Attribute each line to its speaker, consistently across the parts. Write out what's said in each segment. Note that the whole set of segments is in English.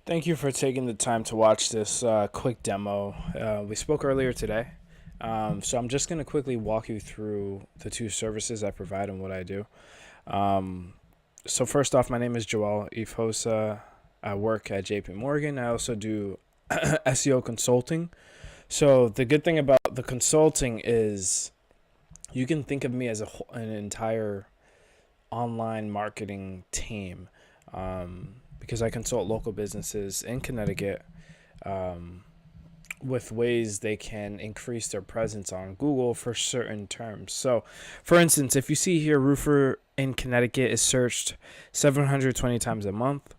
Speaker 1: Thank you for taking the time to watch this quick demo. We spoke earlier today, so I'm just going to quickly walk you through the two services I provide and what I do. Um, so first off, my name is Joel Ifosa. I work at JP Morgan. I also do SEO consulting. So the good thing about the consulting is you can think of me as an entire online marketing team, because I consult local businesses in Connecticut um, with ways they can increase their presence on Google for certain terms. So, for instance, if you see here, roofer in Connecticut is searched 720 times a month,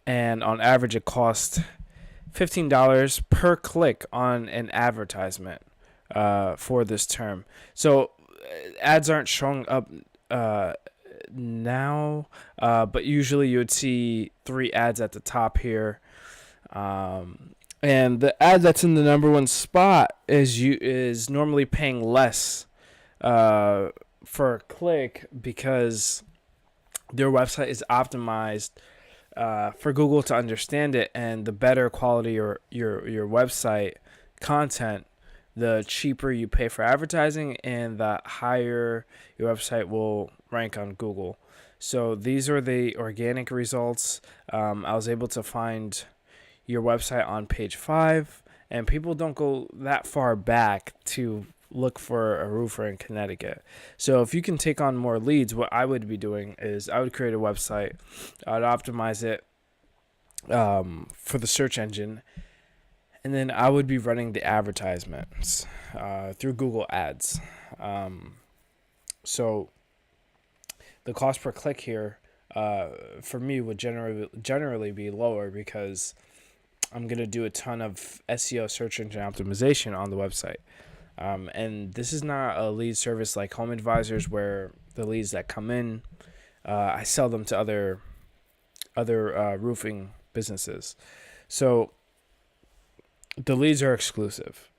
Speaker 1: and on average, it costs $15 per click on an advertisement for this term. So, ads aren't showing up Uh, now, but usually you would see 3 ads at the top here, and the ad that's in the number one spot is normally paying less for a click because their website is optimized for Google to understand it, and the better quality your website content, the cheaper you pay for advertising and the higher your website will rank on Google. So these are the organic results. I was able to find your website on page 5, and people don't go that far back to look for a roofer in Connecticut. So if you can take on more leads, what I would be doing is I would create a website. I'd optimize it for the search engine, and then I would be running the advertisements through Google Ads. So the cost per click here for me would generally be lower because I'm going to do a ton of SEO, search engine optimization on the website. And this is not a lead service like Home Advisors where the leads that come in, I sell them to other roofing businesses. So the leads are exclusive.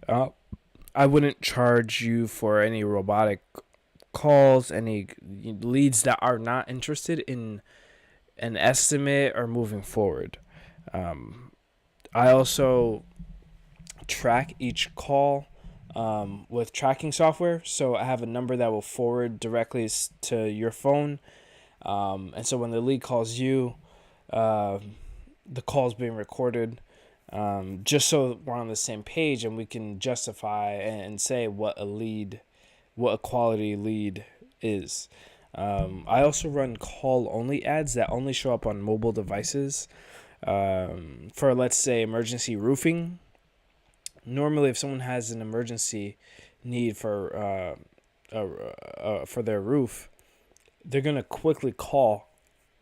Speaker 1: I wouldn't charge you for any robotic calls, any leads that are not interested in an estimate or moving forward. I also track each call with tracking software. So I have a number that will forward directly to your phone. And so when the lead calls you, the call is being recorded, just so we're on the same page and we can justify and say what a quality lead is. I also run call-only ads that only show up on mobile devices for, let's say, emergency roofing. Normally, if someone has an emergency need for their roof, they're going to quickly call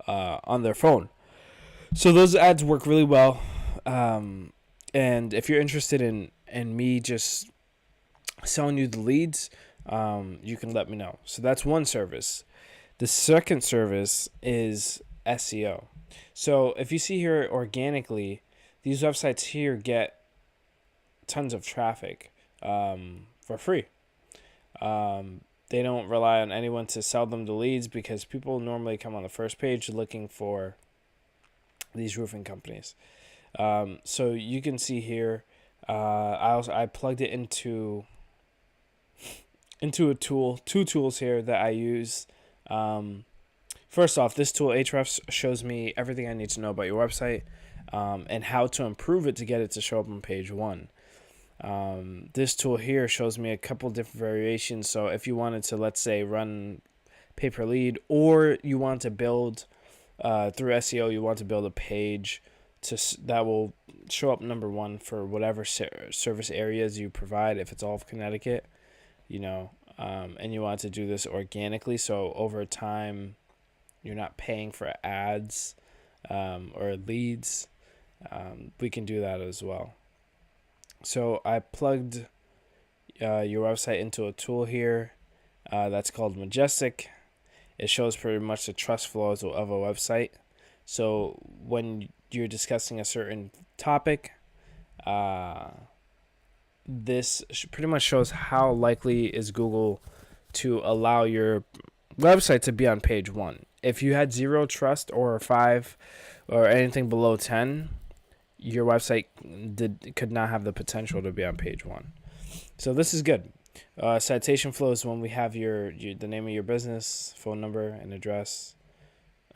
Speaker 1: on their phone. So those ads work really well. And if you're interested in me just selling you the leads, you can let me know. So that's one service. The second service is SEO. So if you see here organically, these websites here get tons of traffic for free. They don't rely on anyone to sell them the leads because people normally come on the first page looking for these roofing companies. So you can see here, I plugged it into a tool, 2 tools here that I use. First off, this tool, Ahrefs, shows me everything I need to know about your website and how to improve it to get it to show up on page 1. This tool here shows me a couple different variations. So if you wanted to, let's say, run pay-per-lead, or you want to build through SEO, you want to build a page that will show up number 1 for whatever service areas you provide, if it's all of Connecticut, and you want to do this organically, so over time you're not paying for ads or leads, we can do that as well. So I plugged your website into a tool here that's called Majestic. It shows pretty much the trust flows of a website. So when you're discussing a certain topic, this pretty much shows how likely is Google to allow your website to be on page 1. if you had 0 trust or 5 or anything below 10, your website could not have the potential to be on page 1. So this is good. Citation flow is when we have the name of your business, phone number, and address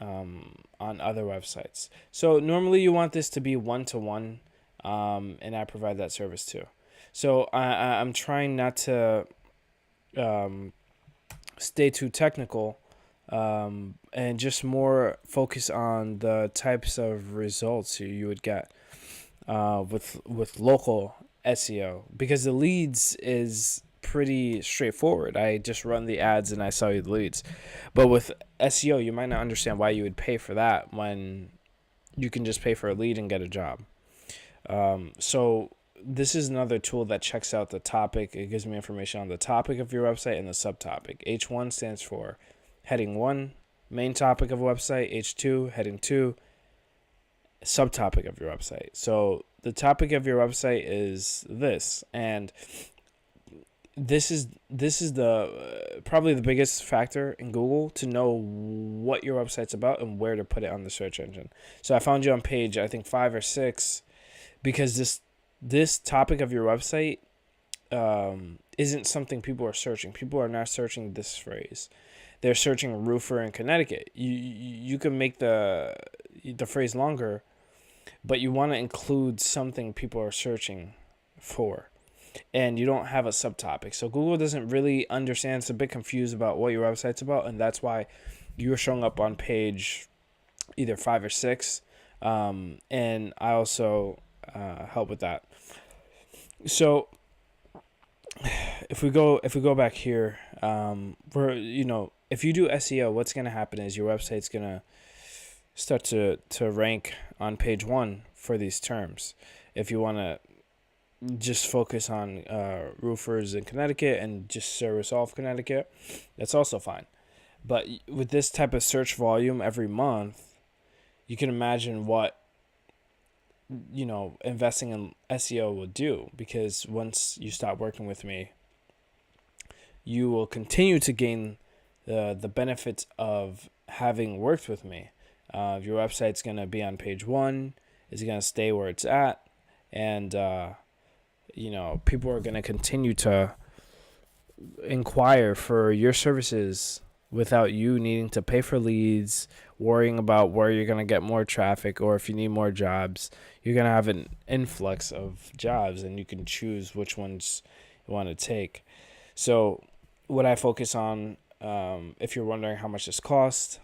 Speaker 1: on other websites. So normally you want this to be 1-to-1, and I provide that service too. So I'm trying not to stay too technical, and just more focus on the types of results you would get with local SEO, because the leads is pretty straightforward. I just run the ads and I sell you the leads. But with SEO, you might not understand why you would pay for that when you can just pay for a lead and get a job. So this is another tool that checks out the topic. It gives me information on the topic of your website and the subtopic. H1 stands for heading 1, main topic of a website. H2, heading 2, subtopic of your website. So the topic of your website is this, and this is the probably the biggest factor in Google to know what your website's about and where to put it on the search engine. So I found you on page, I think 5 or 6, because this topic of your website isn't something people are searching. People are not searching this phrase. They're searching roofer in Connecticut. You can make the phrase longer, but you want to include something people are searching for, and you don't have a subtopic. So Google doesn't really understand. It's a bit confused about what your website's about, and that's why you're showing up on page either 5 or 6. And I also help with that. So if we go back here, if you do SEO, what's going to happen is your website's going to start to rank on page 1 for these terms. If you want to just focus on roofers in Connecticut and just service all of Connecticut, that's also fine. But with this type of search volume every month, you can imagine what investing in SEO will do, because once you stop working with me, you will continue to gain the benefits of having worked with me. Your website's going to be on page 1, it's going to stay where it's at, and people are going to continue to inquire for your services without you needing to pay for leads, worrying about where you're going to get more traffic, or if you need more jobs. You're going to have an influx of jobs, and you can choose which ones you want to take. So what I focus on, if you're wondering how much this costs,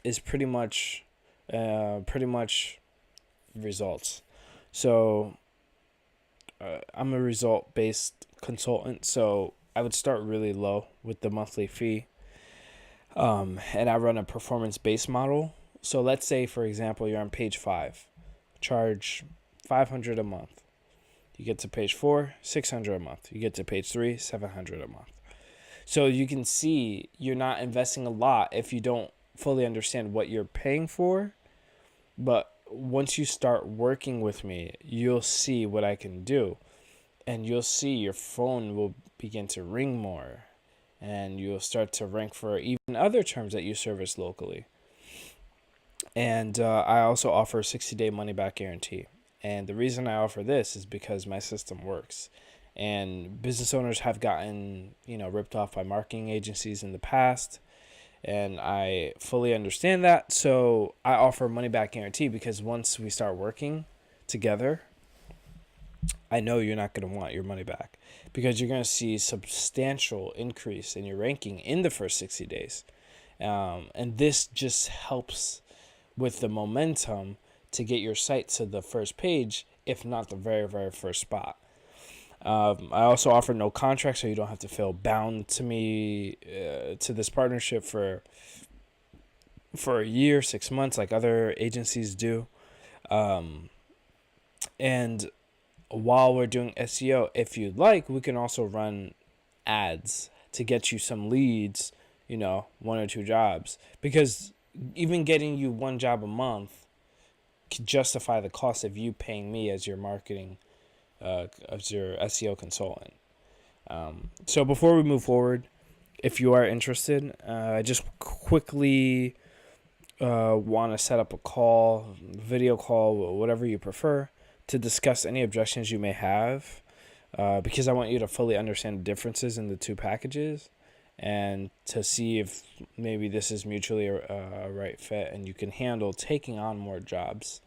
Speaker 1: is pretty much results. So I'm a result-based consultant, so I would start really low with the monthly fee. And I run a performance-based model. So let's say, for example, you're on page 5, charge $500 a month. You get to page 4, $600 a month. You get to page 3, $700 a month. So you can see you're not investing a lot if you don't fully understand what you're paying for. But once you start working with me, you'll see what I can do. And you'll see your phone will begin to ring more. And you'll start to rank for even other terms that you service locally. And I also offer a 60-day money-back guarantee. And the reason I offer this is because my system works. And business owners have gotten, ripped off by marketing agencies in the past. And I fully understand that. So I offer a money-back guarantee, because once we start working together, I know you're not going to want your money back, because you're going to see substantial increase in your ranking in the first 60 days. And this just helps with the momentum to get your site to the first page, if not the very, very first spot. I also offer no contract, so you don't have to feel bound to me, to this partnership for a year, 6 months, like other agencies do. And while we're doing SEO, if you'd like, we can also run ads to get you some leads, 1 or 2 jobs. Because even getting you 1 job a month can justify the cost of you paying me as your marketing, as your SEO consultant. So before we move forward, if you are interested, I just quickly want to set up a call, video call, whatever you prefer, to discuss any objections you may have, because I want you to fully understand the differences in the two packages and to see if maybe this is mutually a right fit and you can handle taking on more jobs.